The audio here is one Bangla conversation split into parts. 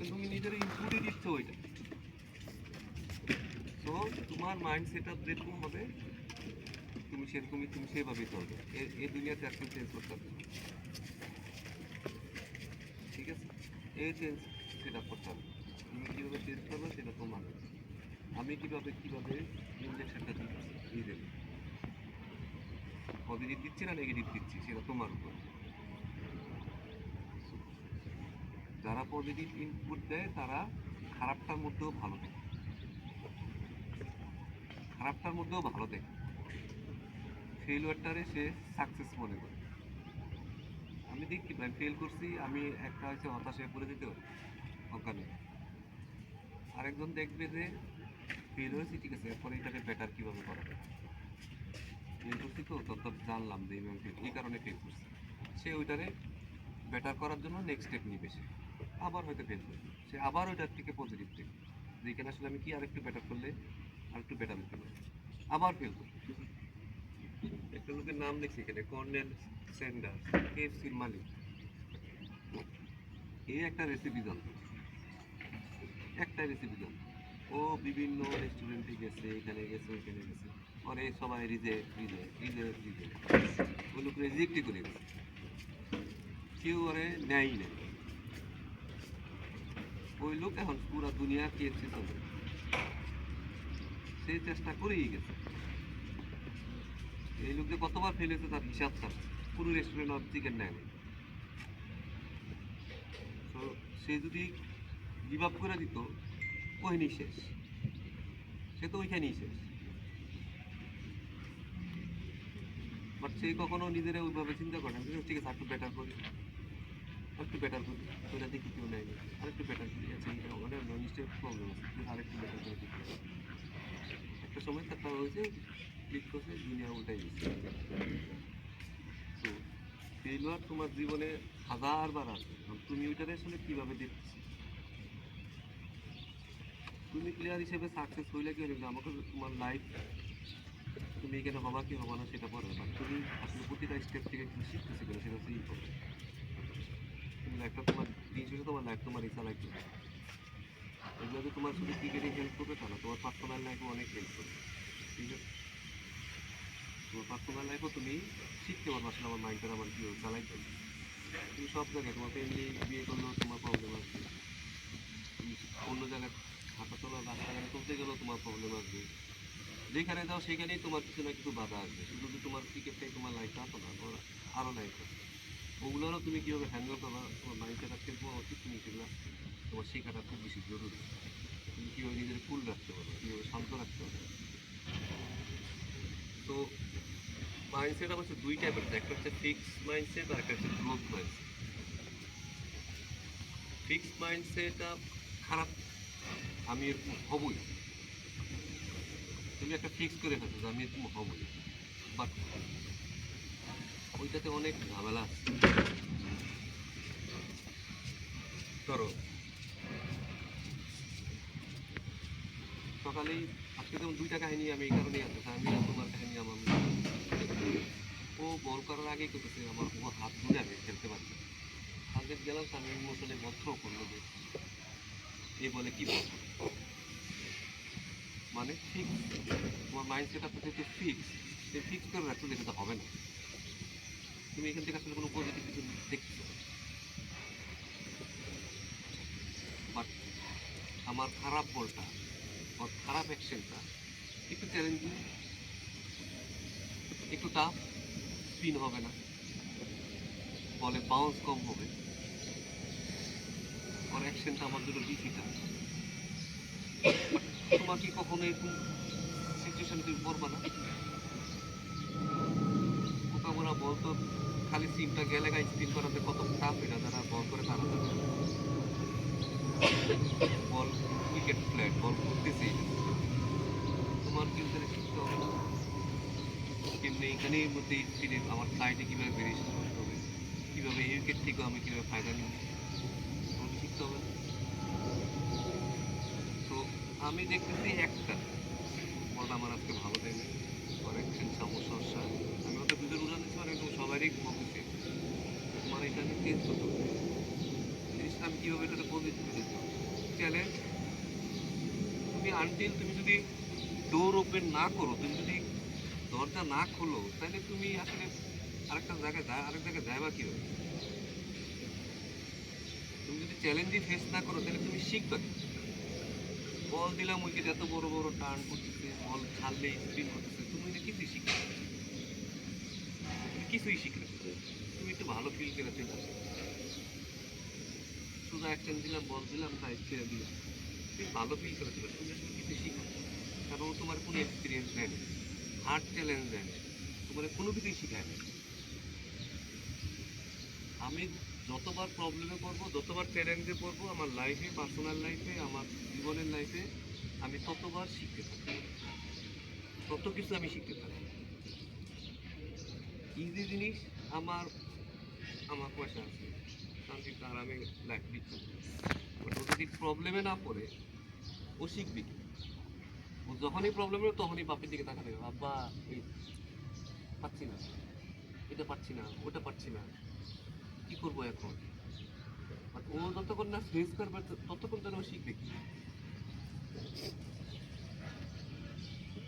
তুমি নিজের ইনপুটই দিচ্ছ ওইটা। তো তোমার মাইন্ড সেট আপ যেরকম হবে তুমি সেরকমই, তুমি সেভাবেই চলবে। এই দুনিয়াতে একদম চেঞ্জ করতে হবে, ঠিক আছে? এই চেঞ্জ সেট আপ করতে হবে। তুমি কীভাবে চেঞ্জ করবে সেটা তোমার। আমি কীভাবে ইঞ্জেকশনটা দিয়ে দেবো, পজিটিভ দিচ্ছি না নেগেটিভ দিচ্ছি সেটা তোমার উপর। যারা পজিটিভ ইনপুট দেয় তারা খারাপটার মধ্যেও ভালো থাকে, ফেইলুয়ারটারে সে সাকসেস মনে করে। আমি দেখি ভাই ফেল করছি, আমি একটা হচ্ছে হতাশায় পড়ে যেতে পারি অজ্ঞানে। আরেকজন দেখবে যে ফেল হয়েছি, ঠিক আছে, এরপরে এটাকে বেটার কীভাবে করা যায়। ফেল করছি তো তত জানলাম যে এই কারণে ফেল করছি, সে ওইটারে বেটার করার জন্য নেক্সট স্টেপ নিবে। সে আবার হয়তো ফেল করবে, সে আবার ওইটার থেকে পজিটিভ দেখবে যে এখানে আসলে আমি কি আরেকটু বেটার করলে আরেকটু বেটার হতে পারি, আবার ফেল করবে। একটা লোকের নাম দেখছি এখানে, কর্নেল স্যান্ডার্স, কেএফসির মালিক। এই একটা রেসিপি জানতো, একটা রেসিপি জানতো। ও বিভিন্ন রেস্টুরেন্টে গেছে, এখানে গেছে, ওইখানে গেছে, পরে সবাই রিজেক্ট রিজেক্ট রিজেক্ট রিজেক্ট, ওই লোক রিজেক্টই করে গেছে, কেউ ওরে নেয়ই নেই। ওই লোক এখন পুরো দুনিয়া কেএফসি চলে, সে চেষ্টা করেই গেছে। এই লোক যে কতবার ফেলেছে তার হিসাব থাকে, পুরো রেস্টুরেন্ট আর চিকেন নেয় না। তো সে যদি গিভ আপ করে দিত, ওইখানেই শেষ, সে তো ওইখানেই শেষ। বাট সে কখনো নিজেরা ওইভাবে চিন্তা করে না, ঠিক আছে একটু বেটার করি, আরেকটু বেটার করি, ওইটা দেখি কেউ নেয়নি, আরেকটু বেটার করি, আচ্ছা ওখানে নিশ্চয়ই প্রবলেম আছে, আরেকটু বেটার করে দেখি। একটা সময় তারপর হয়েছে ক্লিক করছে, দুনিয়া উল্টাই গেছে। তো ফেইলুয়ার তোমার জীবনে হাজারবার আসবে, তুমি ওইটারে আসলে কীভাবে দেখতেছো। তুমি প্লেয়ার হিসেবে সাকসেস হইলে কি হলে আমাকে তোমার লাইফ, তুমি এখানে হবা কি হবা না সেটা পরে, বাট তুমি আসলে প্রতিটা স্টেপ থেকে কি শিখতেছি কিনা সেটা হচ্ছে ইম্পর্টেন্ট। তুমি লাইফটা তোমার দিন শেষে তোমার লাইফ তোমারই চালাইতে হবে। এগুলো যে তোমার শুধু ক্রিকেটে হেল্প করবে তা না, তোমার পার্সোনাল লাইফও অনেক হেল্প করবে, ঠিক আছে? তোমার পার্সোনাল লাইফও তুমি শিখতে পারবো আসলে আমার মাইন্ডটা আমার কীভাবে চালাইতে হবে। তুমি সব জায়গায় তোমার ফ্যামিলি বিয়ে করলেও তোমার প্রবলেম আসবে, তুমি অন্য জায়গায় হাঁটা চলা রাস্তাঘাটে চলতে গেলেও তোমার প্রবলেম আসবে, যেখানে যাও সেখানেই তোমার কিছু না কিছু বাধা আসবে। শুধু যে তোমার ক্রিকেটটাই তোমার লাইফটা আসো না, তোমার আরও লাইফ আছে। ওগুলোরও তুমি কীভাবে হ্যান্ডেল করবা, তোমার মাইন্ডসেট আজকে উচিত, তুমি সেগুলো তোমার শেখাটা খুব বেশি জরুরি। তুমি কীভাবে নিজের কুল রাখতে পারবে, কীভাবে শান্ত রাখতে পারবে। তো মাইন্ডসেট আমার হচ্ছে দুই টাইপের, একটা হচ্ছে ফিক্সড মাইন্ডসেট আর একটা হচ্ছে গ্রোথ মাইন্ডসেট। ফিক্সড মাইন্ডসেটটা খারাপ, আমি এরকম হবই। তুমি একটা ফিক্স করে ফেলছো যে আমি এরকম হবই, বাট ওইটাতে অনেক ঝামেলা আছে। ধরো সকালেই আজকে যেমন দুইটা কাহিনী আমি এই কারণেই আনতে চাই, আমি তোমার কাহিনী আমার ও বল করার আগেই করতেছে আমার ও হাত ধরে আমি খেলতে পারছি। টার্গেট গেলাম, আমি ইমোশনে বল থ্রো করলো যে এই বলে কি বল, মানে ফিক্স। তোমার মাইন্ড সেট আপটা যেহেতু ফিক্স, সে ফিক্স করে রাখছো যেটা তো হবে না। তুমি এখান থেকে আসলে কোনো পজিটিভ কিছু দেখছো, বাট আমার খারাপ বলটা বা খারাপ অ্যাকশনটা একটু চ্যালেঞ্জিং, একটু টাফ, স্পিন হবে না, বলে বাউন্স কম হবে, ওর অ্যাকশনটা আমার জন্য ডিফিকাল্ট। তোমার কি কখনো এরকম সিচুয়েশন তুমি পড়বা না? মোকামোরা বল তো খালি সিমটা গেলে গায়ে স্পিন করাতে কত টাফ, এটা যারা বল করে তারা জানে। বল উইকেট ফ্ল্যাট, বল করতেছেই না, তোমার কি ওখানে শিখতে হবে না? কেমনি এইখানের মধ্যে স্পিনে আমার ফ্লাইটে কীভাবে ভেরিয়েশন করতে হবে, কীভাবে এই উইকেট থেকেও আমি কীভাবে ফায়দা নিব, আমাকে শিখতে হবে না? তো আমি দেখতেছি একটা বলটা আমার আজকে ভালো দেয় না, অনেকদিন সমস্যা। আমি ওটা দুধের উড়ান দিচ্ছি, মানে একদম সবারই বলতেছি তোমার এটা আমি চেঞ্জ করতে হবে, জিনিসটা আমি কীভাবে এটাতে পজিটিভ দিতে হবে। চ্যালেঞ্জ, তুমি আনটিল তুমি যদি ডোর ওপেন না করো, তুমি যদি দরজা না খোলো, তাহলে তুমি আসলে আরেক জায়গায় যাইবা কিভাবে? তুমি যদি চ্যালেঞ্জই ফেস না করো, তাহলে তুমি শিখবা কি? বল দিলাম, উইকেট এত বড় বড় টার্ন করতেছে, বল ছাড়লে স্পিন করতেছে, তুমি এটা কিছুই শিখবে না। তুমি কিছুই শিখবে না। তুমি একটু ভালো ফিল করে চলে আসো। সোজা অ্যাকশন দিলাম, বল দিলাম, সাইড ছেড়ে দিলাম, তুমি ভালো ফিল করে চলে আসো। তুমি আসলে কিছু শিখো না। কারণ ও তোমার কোনো এক্সপিরিয়েন্স নেয় না, হার্ড চ্যালেঞ্জ দেয় না, তোমার কোনো কিছুই শিখায় না। আমি যতবার প্রবলেমে পড়বো, যতবার চ্যালেঞ্জে পড়বো, আমার লাইফে, পার্সোনাল লাইফে, আমার জীবনের লাইফে, আমি ততবার শিখতে থাকি, তত কিছু আমি শিখতে থাকি। ইজি জিনিস, আমার আমার পয়সা আছে, শান্তিতে আরামে লাইফ দিচ্ছি। বাট ও যদি প্রবলেমে না পড়ে, ও শিখবে কি? ও যখনই প্রবলেম হবে তখনই বাপের দিকে তাকাতে হবে, আব্বা এই পাচ্ছি না, এটা পাচ্ছি না, ওটা পাচ্ছি না, কি করবো এখন? বাট ও যতক্ষণ না ফেস করবে, ততক্ষণ যেন ও শিখবে কি?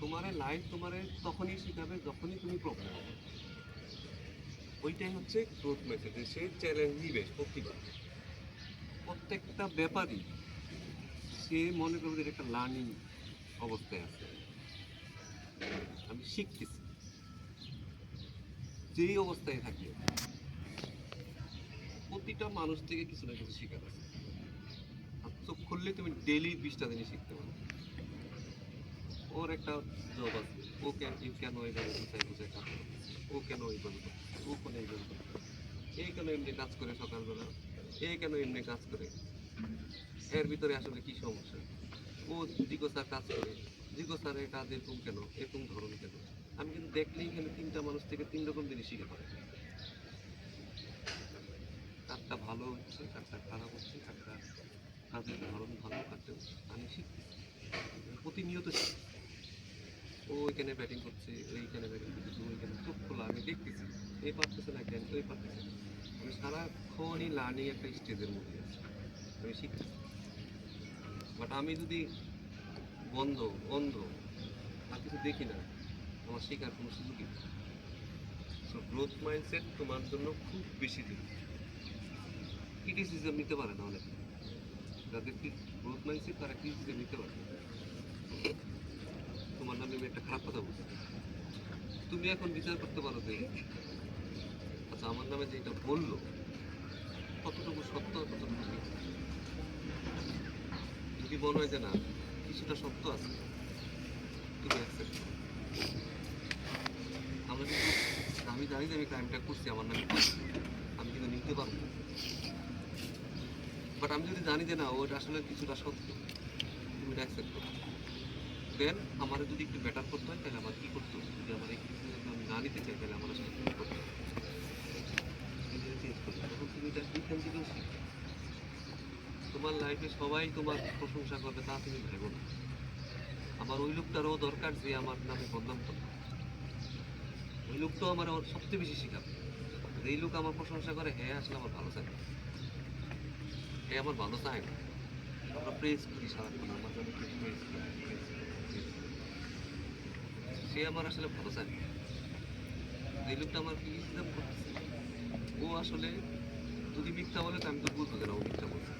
তোমার লাইফ তোমারে তখনই শিখাবে যখনই তুমি প্রবলেম হবে। ওইটাই হচ্ছে গ্রোথ মেসেজ। সে চ্যালেঞ্জ নিবে প্রতিবার, প্রত্যেকটা ব্যাপারই সে মনে করবে যে এটা একটা লার্নিং অবস্থায় আছে, আমি শিখতেছি। যেই অবস্থায় থাকি, প্রতিটা মানুষ থেকে কিছু না কিছু শেখার আছে। আর চোখ খুললে তুমি ডেইলি 20টা জিনিস শিখতে পারো। ওর একটা জব আছে, ও কেন এইভাবে গুছাই গুছাই কাজ করে, ও কেন এইভাবে করে, ও কেন এইভাবে করে, এই কেন এমনি কাজ করে সকালবেলা, এই কেন এমনি কাজ করে, এর ভিতরে আসলে কি সমস্যা, ও জিগো স্যার কাজ করে, জিগো স্যারের কাজ এরকম কেন, এরকম ধরন কেন। আমি কিন্তু দেখলেই এখানে 3টা মানুষ থেকে 3 রকম জিনিস শিখে পাই। কারটা ভালো হচ্ছে, কারটা খারাপ হচ্ছে, কারটা কাজের ধরন ভালো, কারটা আমি শিখতেছি, প্রতিনিয়ত শিখছি। ও ওইখানে ব্যাটিং করছে, ওইখানে ব্যাটিং করছে, ওইখানে চোখ খোলা, আমি দেখতেছি এই পারতেছে না কেন, ওই পারতেছে না। আমি সারাক্ষণই লার্নিং একটা স্টেজের মধ্যে আছি, আমি শিখতেছি। বাট আমি যদি বন্ধ, অন্ধ, আর কিছু দেখি না, আমার শেখার কোনো সুযোগই নেই। সো গ্রোথ মাইন্ডসেট তোমার জন্য খুব বেশি জরুরি। ক্রিটিসিজম নিতে পারে না অনেকে, যাদের কি গ্রোথ মাইন্ডসেট তারা ক্রিটিসিজম নিতে পারে না। তোমার নামে আমি একটা খারাপ কথা বলছি, তুমি এখন বিচার করতে পারো যে আচ্ছা আমার নামে যে এটা বললো কতটুকু সত্য আর কতটুকু মিথ্যা। যদি মনে হয় যে না কিছুটা সত্য আছে, তুমি অ্যাকসেপ্ট করো। আমরা কিন্তু, আমি জানি যে আমি ক্রাইমটা করছি, আমার নামে আমি কিন্তু নিতে পারবো না। বাট আমি যদি জানি যে না ওটা আসলে কিছুটা সত্য, তুমি এটা অ্যাকসেপ্ট করো। দেন আমার যদি একটু বেটার করতে হয়, তাহলে আমার কী করতে হবে? যদি আমার এই ক্রিটিসিজমটা আমি না নিতে চাই, তাহলে আমার আসলে কী করতে হবে? নিজেকে চেঞ্জ করতে হবে। তখন তুমি এটা এখান থেকেও শিখবে। তোমার লাইফে সবাই তোমার প্রশংসা করবে তা তুমি ভেবো না। আমার ওই লোকটারও দরকার যে আমার নামে বদনাম করবে, ওই লোকটাও আমার ওর সবচেয়ে বেশি শেখাবে। এই লোক আমার প্রশংসা করে, হ্যাঁ আসলে আমার ভালো চায় না, হ্যাঁ আমার ভালো চায় না। আমরা প্রেস করি সারাক্ষণ, আমার জন্য প্রেস করি, প্রেস করি, প্রেস করি। সে আমার আসলে ভালো চায় না। এই লোকটা আমার ক্রিটিসিজম করতেছে, ও আসলে যদি মিথ্যা বলে তো আমি তো বুঝবো যে না ও মিথ্যা বলছে।